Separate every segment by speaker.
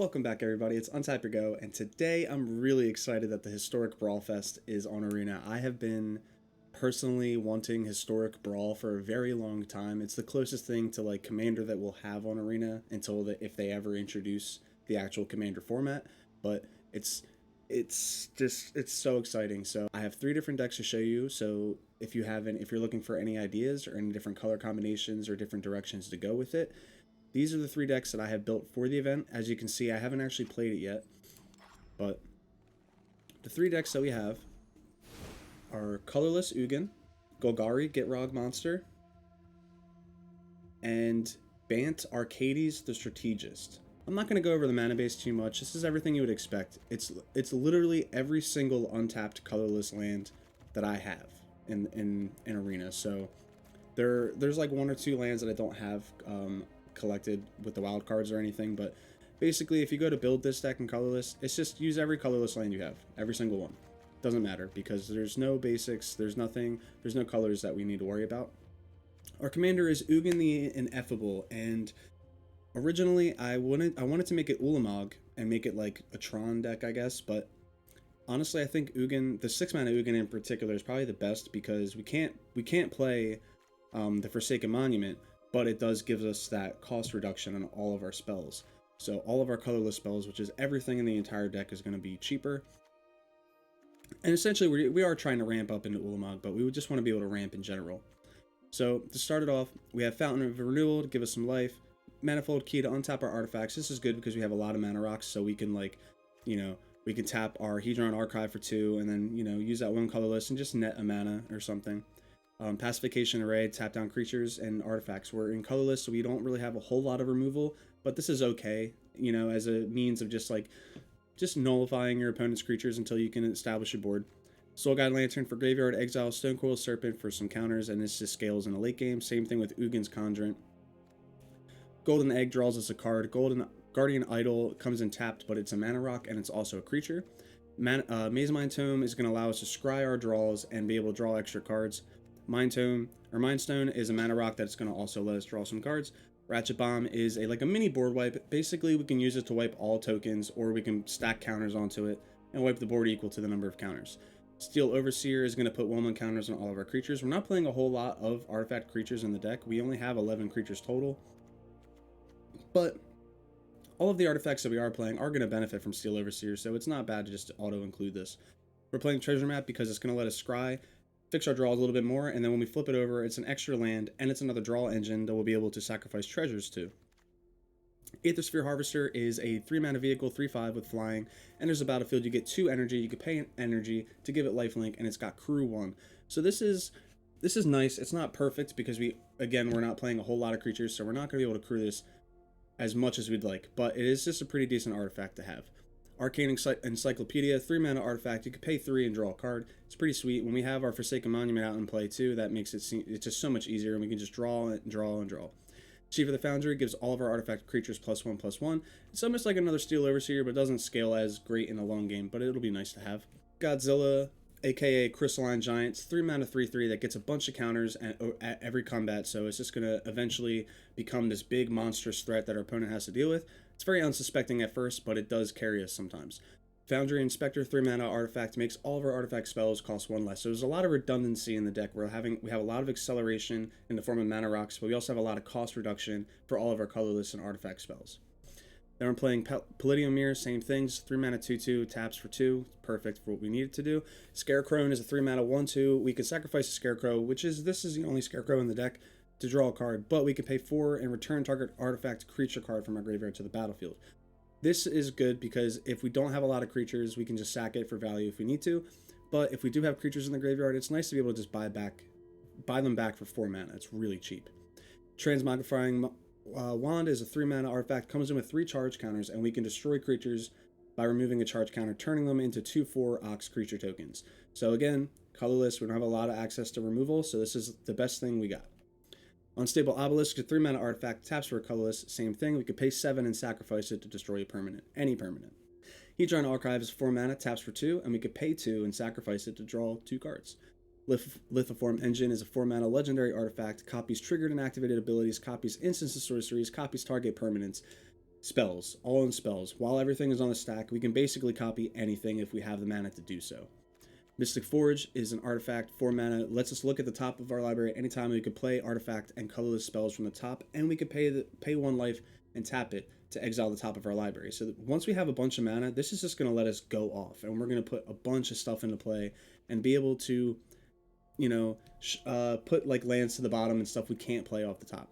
Speaker 1: Welcome back, everybody. It's Untitled Go, and today I'm really excited that the historic Brawl Fest is on Arena. I have been personally wanting historic Brawl for a very long time. It's the closest thing to like Commander that we'll have on Arena until if they ever introduce the actual Commander format. But it's so exciting. So I have 3 different decks to show you. So if you're looking for any ideas or any different color combinations or different directions to go with it, these are the 3 decks that I have built for the event. As you can see, I haven't actually played it yet, but the 3 decks that we have are Colorless Ugin, Golgari Gitrog Monster, and Bant Arcades the Strategist. I'm not going to go over the mana base too much. This is everything you would expect. It's literally every single untapped colorless land that I have in Arena. So there's like 1 or 2 lands that I don't have collected with the wild cards or anything, but basically if you go to build this deck in colorless, it's just use every colorless land you have, every single one. Doesn't matter because there's no basics, there's no colors that we need to worry about. Our commander is Ugin the Ineffable, and originally I wanted to make it Ulamog and make it like a Tron deck, I guess, but honestly I think Ugin, the 6-mana Ugin in particular, is probably the best because we can't play the Forsaken Monument, but it does give us that cost reduction on all of our spells. So all of our colorless spells, which is everything in the entire deck, is going to be cheaper. And essentially we are trying to ramp up into Ulamog, but we would just want to be able to ramp in general. So to start it off, we have Fountain of Renewal to give us some life. Manifold Key to untap our artifacts. This is good because we have a lot of mana rocks, so we can we can tap our Hedron Archive for 2 and then, use that 1 colorless and just net a mana or something. Pacification Array, tap down creatures and artifacts. We're in colorless, so we don't really have a whole lot of removal, but this is okay, as a means of just nullifying your opponent's creatures until you can establish a board. Soul Guide Lantern for graveyard, exile Stonecoil Serpent for some counters, and this just scales in a late game. Same thing with Ugin's Conjurant. Golden Egg draws us a card. Golden Guardian Idol comes in tapped, but it's a mana rock and it's also a creature. Mazemind Tome is going to allow us to scry our draws and be able to draw extra cards. Mind Stone is a mana rock that's going to also let us draw some cards. Ratchet Bomb is like a mini board wipe. Basically, we can use it to wipe all tokens, or we can stack counters onto it and wipe the board equal to the number of counters. Steel Overseer is going to put 1/1 counters on all of our creatures. We're not playing a whole lot of artifact creatures in the deck. We only have 11 creatures total, but all of the artifacts that we are playing are going to benefit from Steel Overseer, so it's not bad to just auto-include this. We're playing Treasure Map because it's going to let us scry, fix our draws a little bit more, and then when we flip it over, it's an extra land, and it's another draw engine that we'll be able to sacrifice treasures to. Aether Sphere Harvester is a 3-mana vehicle, 3/5 with flying, and there's a battlefield. You get 2 energy, you can pay an energy to give it lifelink, and it's got crew 1. So this is nice. It's not perfect because we're not playing a whole lot of creatures, so we're not going to be able to crew this as much as we'd like, but it is just a pretty decent artifact to have. Arcane Encyclopedia, 3-mana artifact. You can pay 3 and draw a card. It's pretty sweet. When we have our Forsaken Monument out in play too, that makes it's just so much easier, and we can just draw and draw and draw. Chief of the Foundry gives all of our artifact creatures +1/+1. It's almost like another Steel Overseer, but it doesn't scale as great in a long game, but it'll be nice to have. Godzilla, aka Crystalline Giants, 3-mana 3/3 that gets a bunch of counters at every combat, so it's just going to eventually become this big monstrous threat that our opponent has to deal with. It's very unsuspecting at first, but it does carry us sometimes. Foundry Inspector, 3-mana artifact, makes all of our artifact spells cost 1 less. So there's a lot of redundancy in the deck. We have a lot of acceleration in the form of mana rocks, but we also have a lot of cost reduction for all of our colorless and artifact spells. Then we're playing Palladio Mirror, same things, 3-mana 2/2, taps for 2, perfect for what we need it to do. Scarecrow is a 3-mana 1/2. We can sacrifice a Scarecrow, this is the only Scarecrow in the deck, to draw a card, but we can pay 4 and return target artifact creature card from our graveyard to the battlefield. This is good because if we don't have a lot of creatures, we can just sack it for value if we need to, but if we do have creatures in the graveyard, it's nice to be able to just buy them back for 4 mana. It's really cheap. Magnifying Wand is a 3-mana artifact, comes in with 3 charge counters, and we can destroy creatures by removing a charge counter, turning them into 2/4 Ox creature tokens. So again, colorless, we don't have a lot of access to removal, so this is the best thing we got. Unstable Obelisk, a 3-mana artifact, taps for a colorless, same thing. We could pay 7 and sacrifice it to destroy a permanent, any permanent. Hedron Archive is 4 mana, taps for 2, and we could pay 2 and sacrifice it to draw 2 cards. Lithiform Engine is a 4-mana legendary artifact, copies triggered and activated abilities, copies instants and sorceries, copies target permanents. Spells, all in spells. While everything is on the stack, we can basically copy anything if we have the mana to do so. Mystic Forge is an artifact, 4 mana, lets us look at the top of our library anytime. We could play artifact and colorless spells from the top, and we could pay 1 life and tap it to exile the top of our library. So once we have a bunch of mana, this is just going to let us go off, and we're going to put a bunch of stuff into play and be able to, you know, put like lands to the bottom and stuff we can't play off the top.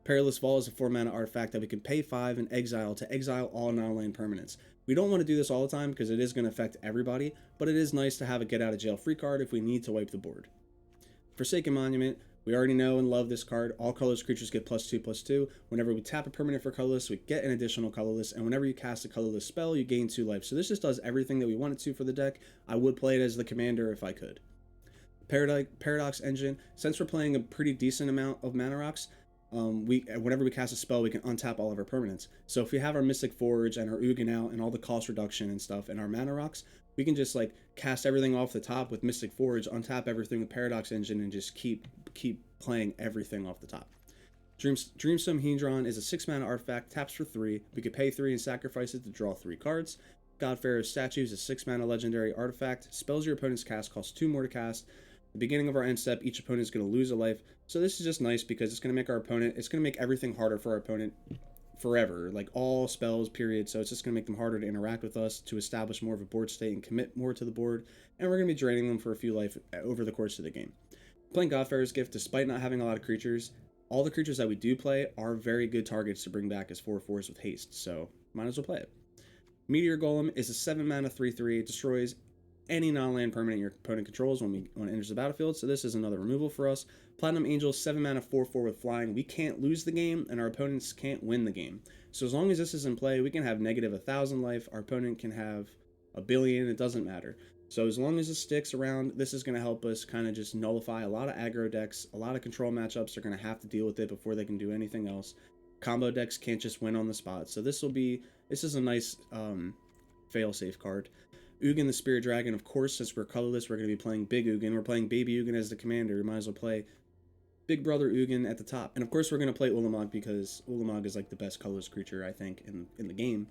Speaker 1: Perilous Fall is a 4 mana artifact that we can pay 5 and exile to exile all non-land permanents. We don't want to do this all the time because it is going to affect everybody, but it is nice to have a get out of jail free card if we need to wipe the board. Forsaken Monument, we already know and love this card. All colorless creatures get +2/+2. Whenever we tap a permanent for colorless, we get an additional colorless, and whenever you cast a colorless spell, you gain 2 life. So this just does everything that we want it to for the deck. I would play it as the commander if I could. Paradox Engine, since we're playing a pretty decent amount of mana rocks, whenever we cast a spell, we can untap all of our permanents. So if we have our Mystic Forge and our Ugin out and all the cost reduction and stuff and our mana rocks, we can just like cast everything off the top with Mystic Forge, untap everything with Paradox Engine, and just keep playing everything off the top. Dreamstone Hedron is a 6 mana artifact, taps for 3. We could pay 3 and sacrifice it to draw 3 cards. Godpharaoh's Statue is a 6 mana legendary artifact. Spells your opponent's cast cost 2 more to cast. The beginning of our end step, each opponent is going to lose a life. So this is just nice because it's going to make it's going to make everything harder for our opponent forever, like all spells, period. So it's just going to make them harder to interact with us, to establish more of a board state and commit more to the board. And we're going to be draining them for a few life over the course of the game. Playing Godpharaoh's Gift, despite not having a lot of creatures, all the creatures that we do play are very good targets to bring back as 4/4s with haste. So might as well play it. Meteor Golem is a 7 mana 3/3. It destroys any non-land permanent your opponent controls when it enters the battlefield, so this is another removal for us. Platinum Angel, 7 mana 4/4 with flying. We can't lose the game, and our opponents can't win the game. So as long as this is in play, we can have negative 1,000 life. Our opponent can have 1,000,000,000. It doesn't matter. So as long as it sticks around, this is going to help us kind of just nullify a lot of aggro decks. A lot of control matchups are going to have to deal with it before they can do anything else. Combo decks can't just win on the spot. So this is a nice fail-safe card. Ugin the Spirit Dragon, of course, since we're colorless, we're going to be playing Big Ugin. We're playing Baby Ugin as the commander. We might as well play Big Brother Ugin at the top. And of course, we're going to play Ulamog because Ulamog is like the best colorless creature, I think, in the game.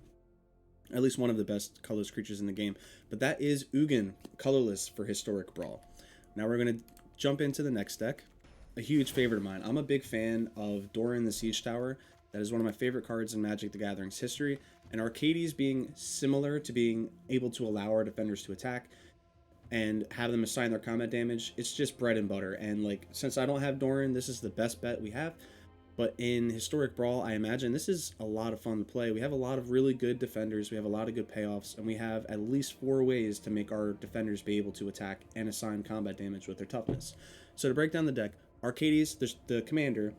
Speaker 1: At least one of the best colorless creatures in the game. But that is Ugin, colorless for Historic Brawl. Now we're going to jump into the next deck. A huge favorite of mine. I'm a big fan of Doran the Siege Tower. That is one of my favorite cards in Magic the Gathering's history. And Arcades being similar to being able to allow our defenders to attack and have them assign their combat damage, it's just bread and butter. And like, since I don't have Doran, this is the best bet we have. But in Historic Brawl, I imagine this is a lot of fun to play. We have a lot of really good defenders, we have a lot of good payoffs, and we have at least 4 ways to make our defenders be able to attack and assign combat damage with their toughness. So to break down the deck, Arcades, the commander,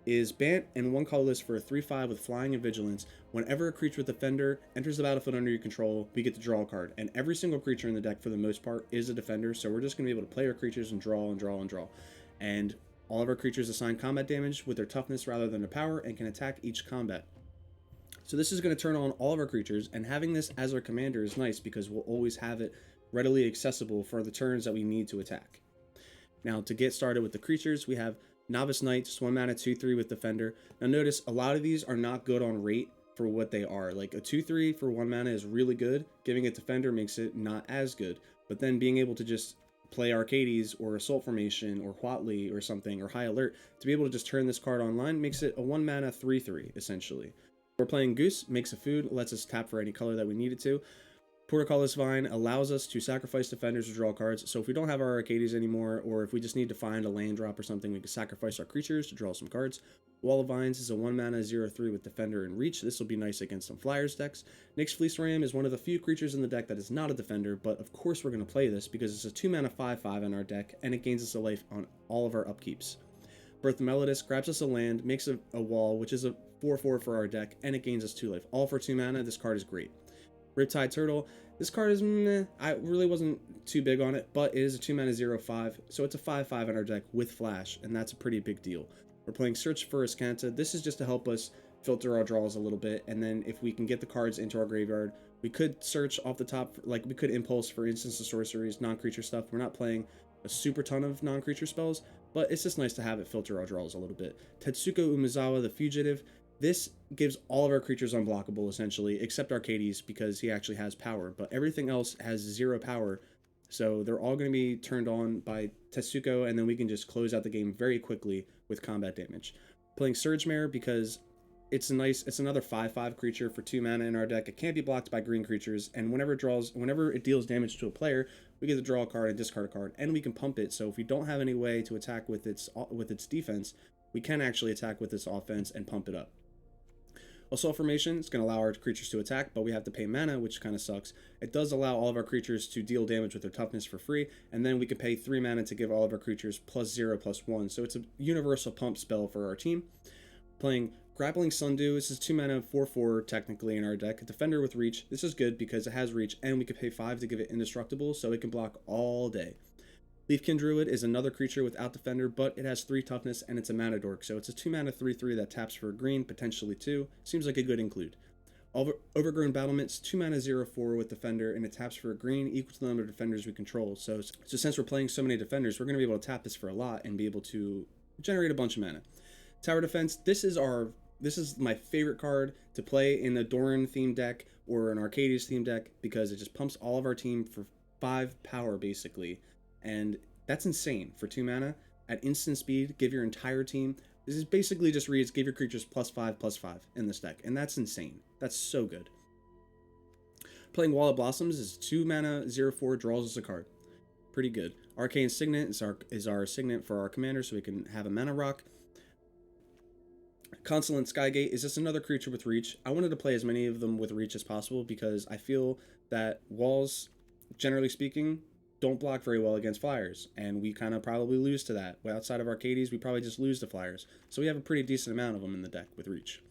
Speaker 1: is Bant and 1 colorless for a 3/5 with flying and vigilance. Whenever a creature with defender enters the battlefield under your control, we get to draw a card. And every single creature in the deck, for the most part, is a defender, so we're just going to be able to play our creatures and draw and draw and draw. And all of our creatures assign combat damage with their toughness rather than their power and can attack each combat. So this is going to turn on all of our creatures, and having this as our commander is nice because we'll always have it readily accessible for the turns that we need to attack. Now, to get started with the creatures, we have Novice Knight, just 1 mana 2/3 with Defender. Now notice, a lot of these are not good on rate for what they are. Like a 2/3 for 1 mana is really good. Giving it Defender makes it not as good. But then being able to just play Arcades or Assault Formation or Huatli or something, or High Alert, to be able to just turn this card online makes it a 1 mana 3/3, essentially. We're playing Goose, makes a food, lets us tap for any color that we need it to. Portcullis Vine allows us to sacrifice defenders to draw cards, so if we don't have our Arcades anymore, or if we just need to find a land drop or something, we can sacrifice our creatures to draw some cards. Wall of Vines is a 1 mana 0/3 with Defender and Reach. This will be nice against some Flyers decks. Nyx Fleece Ram is one of the few creatures in the deck that is not a defender, but of course we're going to play this because it's a 2 mana 5/5 in our deck, and it gains us a life on all of our upkeeps. Birth Melodist grabs us a land, makes a wall, which is a 4/4 for our deck, and it gains us 2 life. All for 2 mana, this card is great. Riptide Turtle, this card is meh. I really wasn't too big on it, but it is a 2 mana 0/5, so it's a 5/5 in our deck with Flash, and that's a pretty big deal. We're playing Search for Ascanta. This is just to help us filter our draws a little bit, and then if we can get the cards into our graveyard, we could search off the top, like we could Impulse for instants and sorceries, non-creature stuff. We're not playing a super ton of non-creature spells, but it's just nice to have it filter our draws a little bit. Tetsuko Umezawa, the Fugitive. This gives all of our creatures unblockable, essentially, except Arcades, because he actually has power, but everything else has 0 power, so they're all going to be turned on by Tetsuko, and then we can just close out the game very quickly with combat damage. Playing Surge Mare because it's another 5/5 creature for 2 mana in our deck. It can't be blocked by green creatures, and whenever it deals damage to a player, we get to draw a card and discard a card, and we can pump it. So if we don't have any way to attack with its defense, we can actually attack with its offense and pump it up. Assault Formation is going to allow our creatures to attack, but we have to pay mana, which kind of sucks. It does allow all of our creatures to deal damage with their toughness for free, and then we can pay 3 mana to give all of our creatures +0/+1. So it's a universal pump spell for our team. Playing Grappling Sundew, this is 2 mana 4/4 technically in our deck. A Defender with Reach. This is good because it has Reach, and we can pay 5 to give it Indestructible, so it can block all day. Leafkin Druid is another creature without Defender, but it has 3 toughness and it's a mana dork, so it's a 2 mana 3/3 that taps for a green, potentially 2. Seems like a good include. Overgrown Battlements, 2 mana 0/4 with Defender, and it taps for a green equal to the number of defenders we control. So since we're playing so many defenders, we're going to be able to tap this for a lot and be able to generate a bunch of mana. Tower Defense, this is my favorite card to play in a Doran themed deck or an Arcades themed deck because it just pumps all of our team for 5 power basically. And that's insane for 2 mana at instant speed. Give your entire team. This is basically just reads give your creatures +5/+5 in this deck, and that's insane. That's so good. Playing Wall of Blossoms is 2 mana 0/4 draws us a card. Pretty good. Arcane Cygnet is our signet for our commander, so we can have a mana rock. Consulate Skygate is just another creature with Reach. I wanted to play as many of them with Reach as possible because I feel that walls, generally speaking, don't block very well against flyers, and we kind of probably lose to that. Well, outside of Arcades, we probably just lose to flyers, so we have a pretty decent amount of them in the deck with Reach.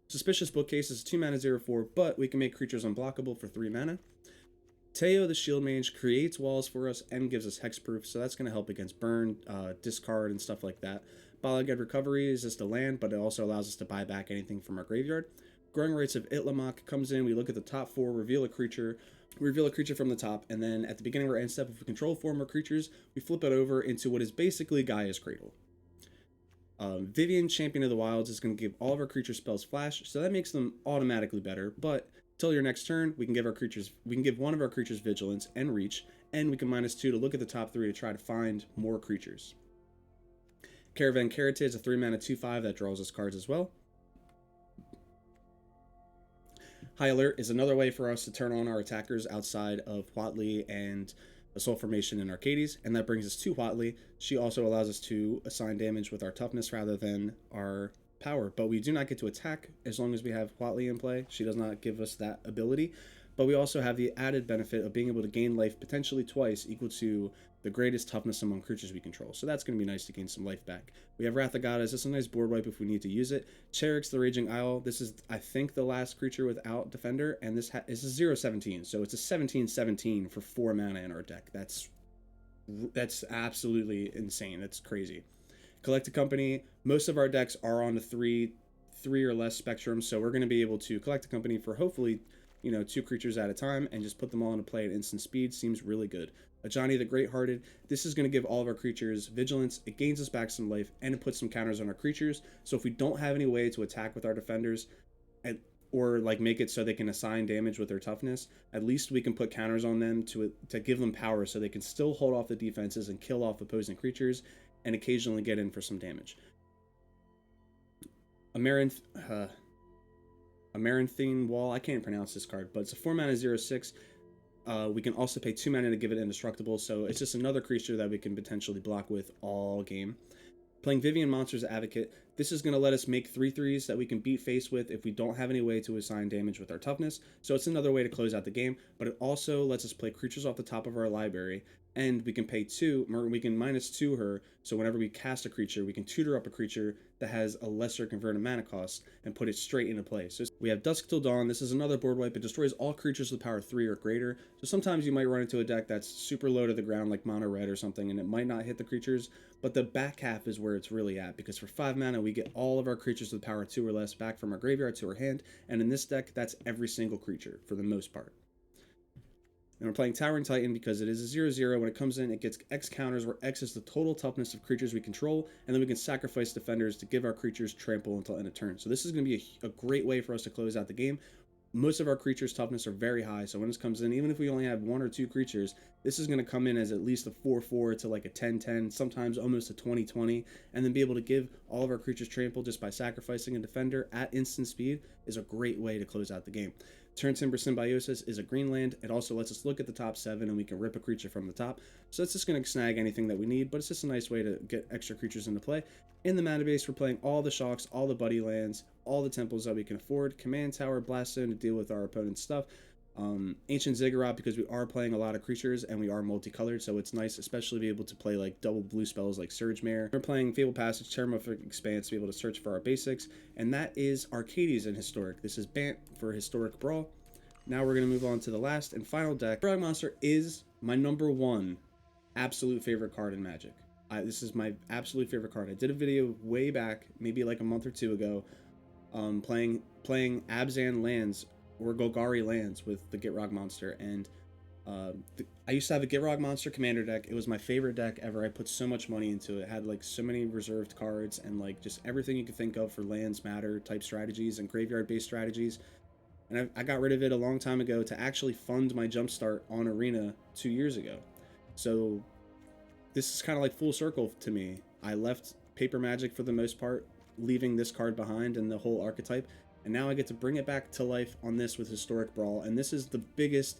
Speaker 1: Suspicious Bookcase is 2 mana 0/4, but we can make creatures unblockable for 3 mana. Teo the Shield Mage creates walls for us and gives us hexproof, so that's going to help against burn, discard, and stuff like that. Palladio Recovery is just a land, but it also allows us to buy back anything from our graveyard. Growing Rites of Itlamok comes in, we look at the top 4, reveal a creature from the top, and then at the beginning of our end step, if we control 4 more creatures, we flip it over into what is basically Gaia's Cradle. Vivian, Champion of the Wilds, is going to give all of our creature spells flash, so that makes them automatically better, but till your next turn, we can give one of our creatures Vigilance and Reach, and we can -2 to look at the top 3 to try to find more creatures. Caravan Caratid is a 3 mana 2/5 that draws us cards as well. High Alert is another way for us to turn on our attackers outside of Huatli and Assault Formation and Arcades, and that brings us to Huatli. She also allows us to assign damage with our toughness rather than our power, but we do not get to attack as long as we have Huatli in play. She does not give us that ability, but we also have the added benefit of being able to gain life potentially twice, equal to the greatest toughness among creatures we control. So that's going to be nice to gain some life back. We have Wrath of Goddess. This is a nice board wipe if we need to use it. Cherix the Raging Isle. This is, I think, the last creature without Defender, and this is 0/17, so it's a 17/17 for 4 mana in our deck. That's absolutely insane. That's crazy. Collect a Company. Most of our decks are on the three or less spectrum, so we're going to be able to collect a company for hopefully 2 creatures at a time and just put them all into play at instant speed. Seems really good. Ajani the Great-Hearted. This is going to give all of our creatures Vigilance. It gains us back some life, and it puts some counters on our creatures. So if we don't have any way to attack with our defenders, or like make it so they can assign damage with their toughness, at least we can put counters on them to give them power so they can still hold off the defenses and kill off opposing creatures and occasionally get in for some damage. Amaranthine Wall, I can't pronounce this card, but it's a 4 mana 0/6. We can also pay 2 mana to give it Indestructible, so it's just another creature that we can potentially block with all game. Playing Vivian Monster's Advocate, this is going to let us make 3/3s that we can beat face with if we don't have any way to assign damage with our toughness, so it's another way to close out the game, but it also lets us play creatures off the top of our library, and we can pay 2, or we can -2 her, so whenever we cast a creature, we can tutor up a creature that has a lesser converted mana cost and put it straight into play. So we have Dusk Till Dawn. This is another board wipe. It destroys all creatures with power 3 or greater, so sometimes you might run into a deck that's super low to the ground like Mono Red or something, and it might not hit the creatures, but the back half is where it's really at, because for 5 mana, we get all of our creatures with power 2 or less back from our graveyard to our hand, and in this deck, that's every single creature for the most part. And we're playing Towering Titan because it is a 0/0. When it comes in, it gets X counters, where X is the total toughness of creatures we control, and then we can sacrifice defenders to give our creatures trample until end of turn. So this is going to be a great way for us to close out the game. Most of our creatures' toughness are very high, so when this comes in, even if we only have 1 or 2 creatures, this is going to come in as at least a 4/4 to like a 10/10, sometimes almost a 20/20, and then be able to give all of our creatures trample just by sacrificing a defender at instant speed is a great way to close out the game. Turn Timber Symbiosis is a green land. It also lets us look at the top 7 and we can rip a creature from the top. So it's just going to snag anything that we need, but it's just a nice way to get extra creatures into play. In the mana base, we're playing all the shocks, all the buddy lands, all the temples that we can afford. Command Tower, Blast Zone to deal with our opponent's stuff. Ancient Ziggurat because we are playing a lot of creatures and we are multicolored, so it's nice, especially to be able to play like double blue spells like Surge Mare. We're playing Fabled Passage, Terramorphic Expanse to be able to search for our basics, and that is Arcades in Historic. This is Bant for Historic Brawl. Now we're going to move on to the last and final deck. Frog Monster is my +1 absolute favorite card in Magic. This is my absolute favorite card. I did a video way back, maybe like a month or 2 ago, playing Abzan lands or Golgari lands with the Gitrog Monster, and I used to have a Gitrog Monster commander deck. It was my favorite deck ever. I put so much money into it. It had like so many reserved cards and like just everything you could think of for lands matter type strategies and graveyard based strategies. And I got rid of it a long time ago to actually fund my jumpstart on Arena 2 years ago. So this is kind of like full circle to me. I left Paper Magic for the most part, leaving this card behind and the whole archetype, and now I get to bring it back to life on this with Historic Brawl. And this is the biggest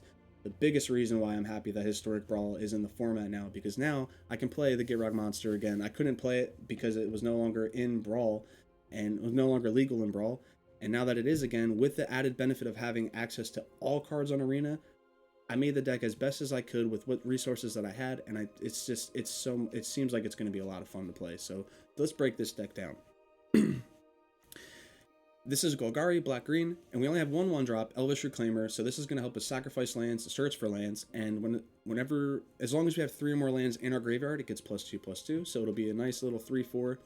Speaker 1: reason why I'm happy that Historic Brawl is in the format now, because now I can play the Gitrog Monster again. I couldn't play it because it was no longer in Brawl and was no longer legal in Brawl. And now that it is again, with the added benefit of having access to all cards on Arena, I made the deck as best as I could with what resources that I had, and it seems like it's going to be a lot of fun to play. So let's break this deck down. This is Golgari, black-green, and we only have 1/1 Elvish Reclaimer, so this is going to help us sacrifice lands, search for lands, and whenever, as long as we have 3 or more lands in our graveyard, it gets +2/+2, so it'll be a nice little 3/4.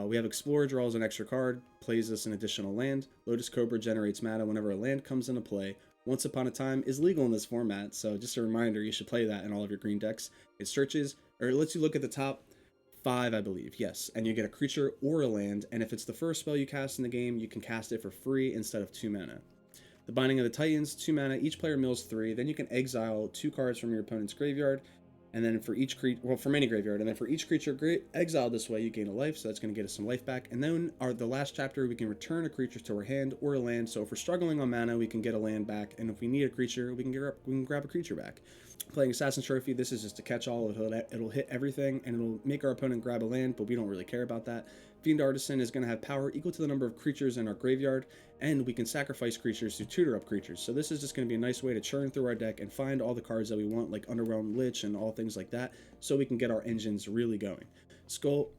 Speaker 1: We have Explorer, draws an extra card, plays us an additional land. Lotus Cobra generates mana whenever a land comes into play. Once Upon a Time is legal in this format, so just a reminder, you should play that in all of your green decks. It searches, or it lets you look at the top 5, I believe, yes, and you get a creature or a land, and if it's the first spell you cast in the game, you can cast it for free instead of 2 mana. The Binding of the Titans, 2 mana, each player mills 3, then you can exile 2 cards from your opponent's graveyard, and then for each creature, well, from any graveyard, and then for each creature exiled this way, you gain a life, so that's going to get us some life back. And then the last chapter, we can return a creature to our hand or a land. So if we're struggling on mana, we can get a land back, and if we need a creature, we can grab a creature back. Playing Assassin's Trophy, this is just a catch-all. It'll hit everything, and it'll make our opponent grab a land, but we don't really care about that. Fiend Artisan is going to have power equal to the number of creatures in our graveyard, and we can sacrifice creatures to tutor up creatures. So this is just going to be a nice way to churn through our deck and find all the cards that we want, like Underwhelmed Lich and all things like that, so we can get our engines really going. Skull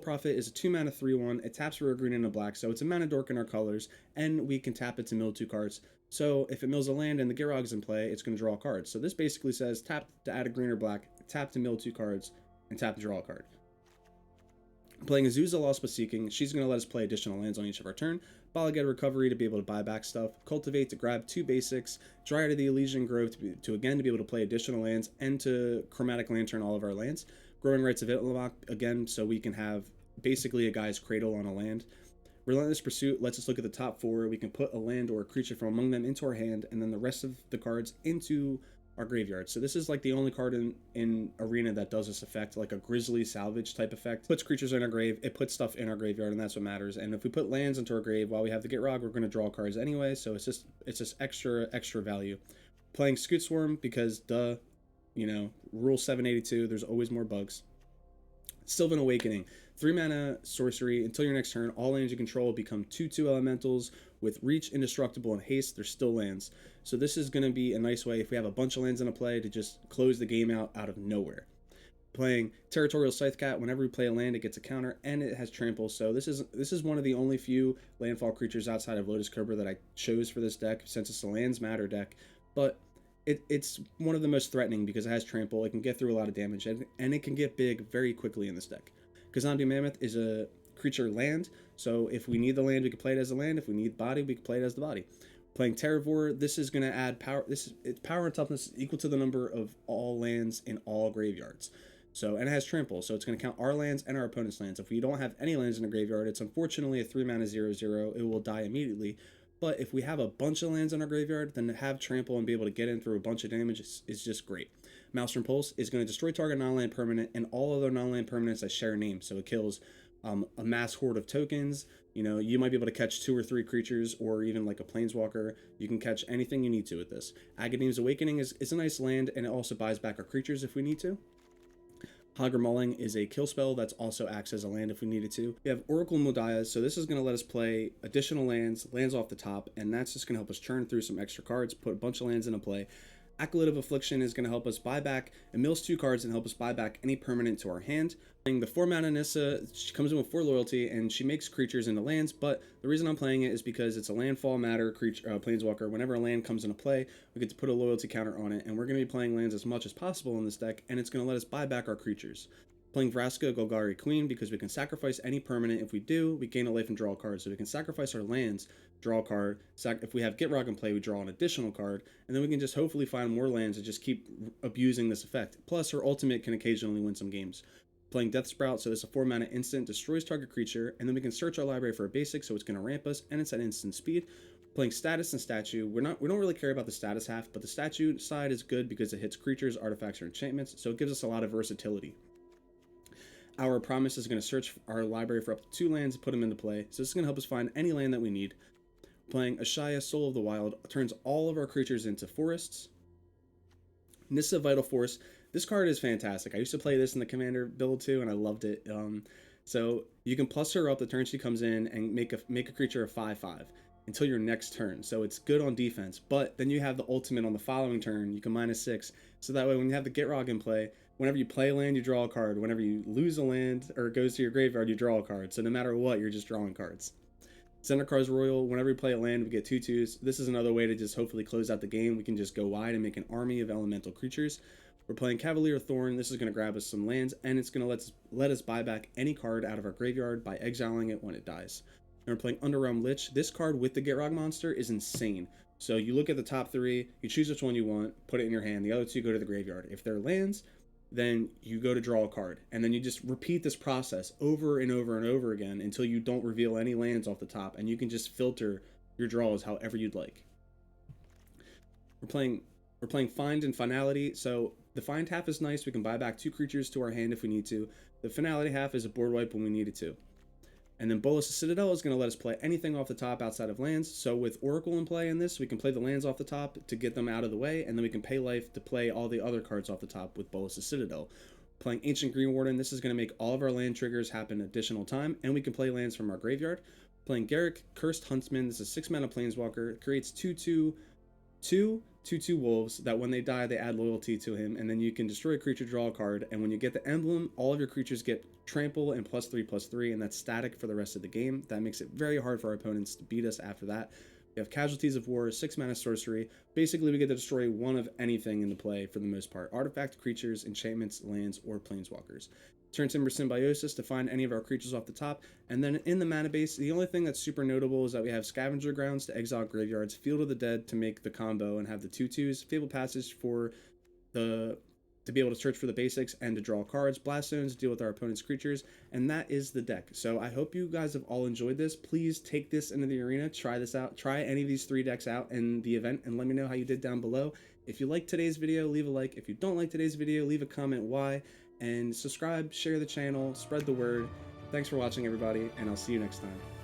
Speaker 1: Prophet is a 2 mana 3/1. It taps for a green and a black, so it's a mana dork in our colors, and we can tap it to mill 2 cards. So if it mills a land and the Gitrog's in play, it's going to draw a card. So this basically says tap to add a green or black, tap to mill 2 cards, and tap to draw a card. Playing Azusa, Lost but Seeking, she's going to let us play additional lands on each of our turn. Bala Recovery to be able to buy back stuff. Cultivate to grab 2 basics. Dryad of the Elysian Grove to be able to play additional lands and to Chromatic Lantern all of our lands. Growing Rites of Itlimoc again, so we can have basically a guy's cradle on a land. Relentless Pursuit lets us look at the top 4. We can put a land or a creature from among them into our hand, and then the rest of the cards into our graveyard. So this is like the only card in Arena that does this effect, like a Grizzly Salvage type effect. Puts creatures in our grave, it puts stuff in our graveyard, and that's what matters. And if we put lands into our grave while we have the Gitrog, we're going to draw cards anyway, so it's just extra value. Playing Scoot Swarm because duh, you know, Rule 782, there's always more bugs. Sylvan Awakening, 3 mana sorcery. Until your next turn, all lands you control become 2/2 elementals with reach, indestructible, and haste. They're still lands. So this is going to be a nice way, if we have a bunch of lands in a play, to just close the game out of nowhere. Playing Territorial Scythecat, whenever we play a land, it gets a counter, and it has trample. So this is one of the only few landfall creatures outside of Lotus Cobra that I chose for this deck, since it's a lands matter deck. But it's one of the most threatening because it has trample. It can get through a lot of damage, and it can get big very quickly in this deck. Kazandu Mammoth is a creature land, so if we need the land, we can play it as a land. If we need body, we can play it as the body. Playing Terravore, this is going to add power. Its power and toughness is equal to the number of all lands in all graveyards. So, and it has trample, so it's going to count our lands and our opponent's lands. If we don't have any lands in a graveyard, it's unfortunately a 3-mana 0/0. It will die immediately. But if we have a bunch of lands in our graveyard, then to have trample and be able to get in through a bunch of damage is just great. Maelstrom Pulse is going to destroy target non-land permanent and all other non-land permanents that share names. So it kills a mass horde of tokens. You know, you might be able to catch 2 or 3 creatures, or even like a planeswalker. You can catch anything you need to with this. Agadeem's Awakening is a nice land, and it also buys back our creatures if we need to. Hagra is a kill spell that's also acts as a land if we needed to. We have Oracle Modiah, so this is going to let us play additional lands off the top, and that's just going to help us churn through some extra cards, put a bunch of lands into play. Acolyte of Affliction is going to help us buy back and mills 2 cards and help us buy back any permanent to our hand. The 4-mana Nissa, she comes in with 4 loyalty and she makes creatures into lands, but the reason I'm playing it is because it's a landfall matter creature, planeswalker. Whenever a land comes into play, we get to put a loyalty counter on it, and we're going to be playing lands as much as possible in this deck, and it's going to let us buy back our creatures. Playing Vraska, Golgari Queen, because we can sacrifice any permanent. If we do, we gain a life and draw a card. So we can sacrifice our lands, draw a card. If we have Gitrog in play, we draw an additional card. And then we can just hopefully find more lands and just keep abusing this effect. Plus, her ultimate can occasionally win some games. Playing Death Sprout, so it's a 4-mana instant, destroys target creature. And then we can search our library for a basic, so it's going to ramp us, and it's at instant speed. Playing Status and Statue, we don't really care about the status half, but the statue side is good because it hits creatures, artifacts, or enchantments. So it gives us a lot of versatility. Our Promise is going to search our library for up to 2 lands, put them into play. So this is going to help us find any land that we need. Playing Ashaya, Soul of the Wild, turns all of our creatures into forests. Nissa, Vital Force. This card is fantastic. I used to play this in the Commander build too, and I loved it. So you can plus her up the turn she comes in and make a creature a 5/5 until your next turn. So it's good on defense, but then you have the ultimate on the following turn. You can -6. So that way when you have the Gitrog in play, whenever you play a land, you draw a card. Whenever you lose a land or it goes to your graveyard, you draw a card. So no matter what, you're just drawing cards. Zendikar Royal, whenever we play a land, we get 2/2s. This is another way to just hopefully close out the game. We can just go wide and make an army of elemental creatures. We're playing Cavalier Thorn. This is going to grab us some lands, and it's going to let us buy back any card out of our graveyard by exiling it when it dies. And we're playing Underrealm Lich. This card with the Gitrog monster is insane. So you look at the top 3, you choose which one you want, put it in your hand. The other 2 go to the graveyard. If they're lands, then you go to draw a card, and then you just repeat this process over and over and over again until you don't reveal any lands off the top, and you can just filter your draws however you'd like. We're playing Find and Finality. So the Find half is nice. We can buy back 2 creatures to our hand if we need to. The Finality half is a board wipe when we need it to. And then Bolas of Citadel is going to let us play anything off the top outside of lands. So with Oracle in play in this, we can play the lands off the top to get them out of the way, and then we can pay life to play all the other cards off the top with Bolas of Citadel. Playing Ancient Green Warden, this is going to make all of our land triggers happen additional time, and we can play lands from our graveyard. Playing Garruk, Cursed Huntsman, this is a 6-mana planeswalker, creates 2/2 wolves that when they die, they add loyalty to him, and then you can destroy a creature, draw a card, and when you get the emblem, all of your creatures get trample and +3/+3, and that's static for the rest of the game. That makes it very hard for our opponents to beat us after that. We have Casualties of War, 6-mana sorcery. Basically, we get to destroy one of anything in the play for the most part. Artifact, creatures, enchantments, lands, or planeswalkers. Turn Timber Symbiosis to find any of our creatures off the top. And then in the mana base, the only thing that's super notable is that we have Scavenger Grounds to exile graveyards, Field of the Dead to make the combo and have the 2/2s, Fabled Passage to be able to search for the basics and to draw cards, Blast Zones to deal with our opponent's creatures, and that is the deck. So I hope you guys have all enjoyed this. Please take this into the arena, try this out, try any of these 3 decks out in the event, and let me know how you did down below. If you liked today's video, leave a like. If you don't like today's video, leave a comment why, and subscribe, share the channel, spread the word. Thanks for watching, everybody, and I'll see you next time.